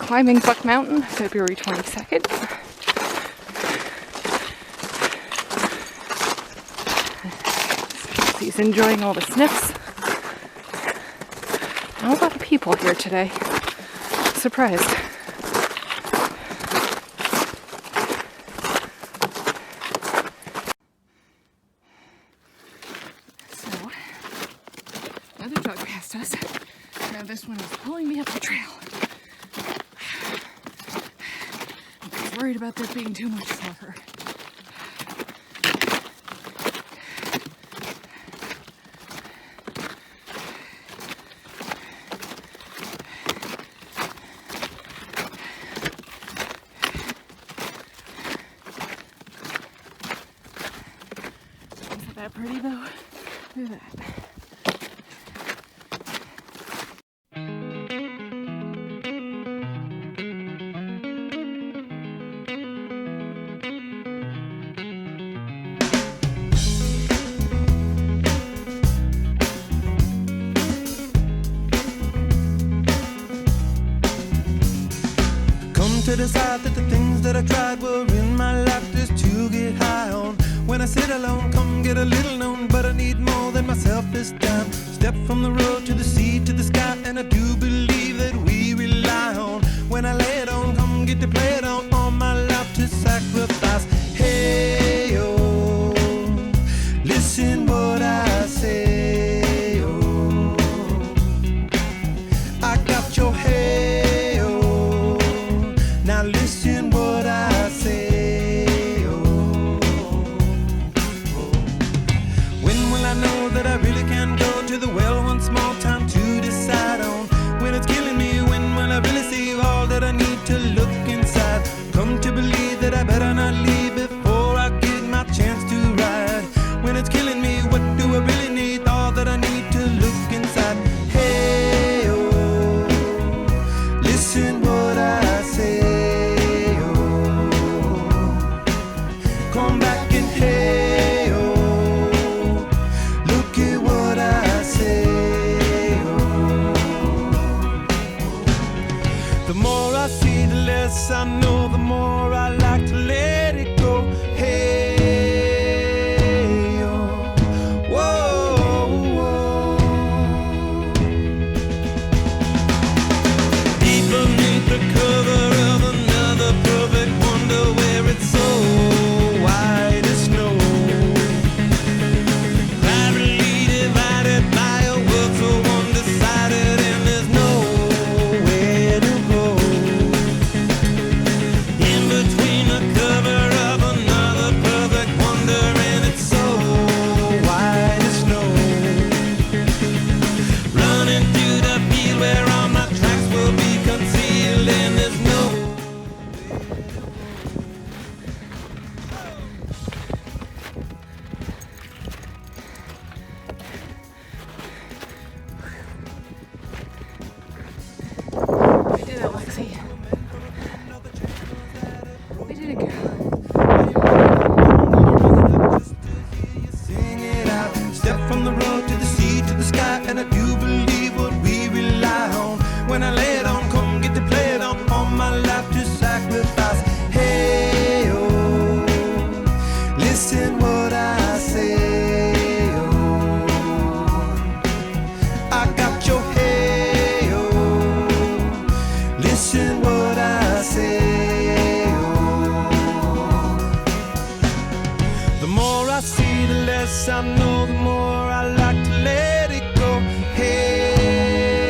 climbing Buck Mountain, February 22nd. He's enjoying all the sniffs. Not a lot of people here today. Surprised. So, another dog passed us. Now this one is pulling me up the trail. I was worried about this being too much for her. Isn't that pretty though? Look at that. To decide that the things that I tried were in my life just to get high on. When I sit alone, come get a little known, but I need more than myself this time. Step from the road to the sea to the sky, and I do believe that we rely on. When I lay it on, come get to play it on, all my life to sacrifice. Hey, oh, listen what I say, oh, I got your head. Now listen what I say, oh, oh. When will I know that I really can go to the well one small time to decide on? When it's killing me, when will I really see all that I need to look inside? Come to believe that I better not leave before I get my chance to ride. When it's killing me, what do I really need? All that I need to look inside. Hey, oh, listen what I say. Come back and hey, oh, look at what I say, oh. The more I see, the less I know, the more I like to let it go. Hey, oh, whoa, whoa. Deep beneath the cover of another perfect wonder where it's so white as snow, privately divided by a world so undecided, and there's nowhere to go. In between the cover of another perfect wonder, and it's so white as snow, running through the field where all my tracks will be concealed, and there's no. We did it, Lexi. We did it, girl. Sing it out. Step from the road to the sea to the sky, and I do believe what we rely on. When I lay it on, come get to play it on, all my life to sacrifice. Hey, oh, listen what I say, oh, I got your hey, oh, listen what I say, oh. The more I see, the less I know, the more I like to let it go. Hey,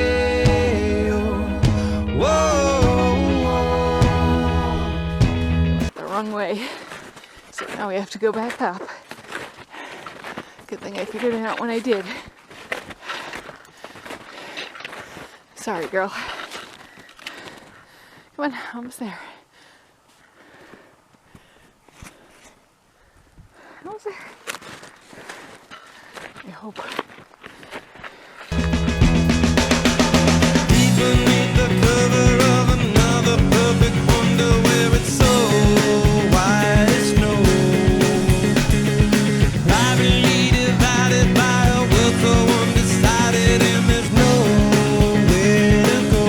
oh, whoa, whoa. The wrong way. So now we have to go back up. Good thing I figured it out when I did. Sorry, girl. Come on, almost there. Almost there. I hope. Deep beneath the cover of another perfect wonder where it's so white as snow, privately divided by a world so undecided, and there's nowhere to go.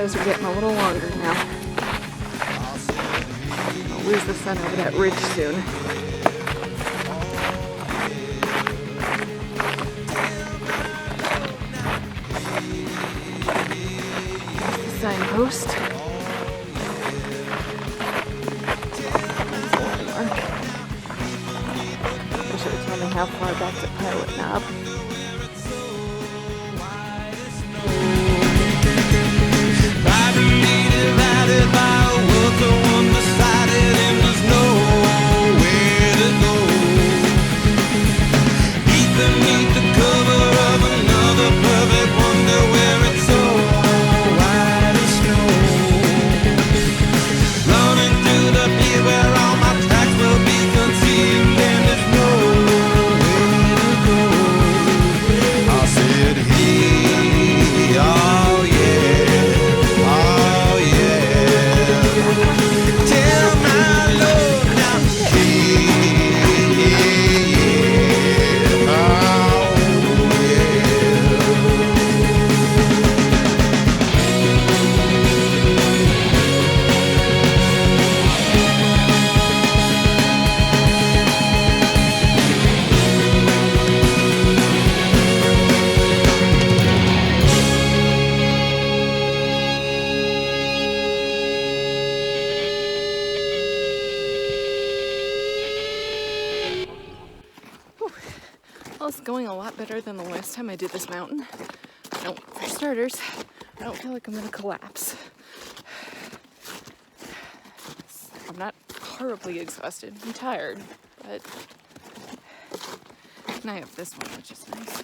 days are getting a little longer now. I'll lose the sun over that ridge soon. The signpost. Wish it would tell me how far back to Pilot Knob. Well, it's going a lot better than the last time I did this mountain. For starters, I don't feel like I'm gonna collapse. I'm not horribly exhausted. I'm tired, but and I have this one, which is nice.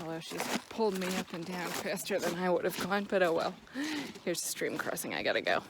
Although she's pulled me up and down faster than I would have gone, but oh well. Here's the stream crossing, I gotta go.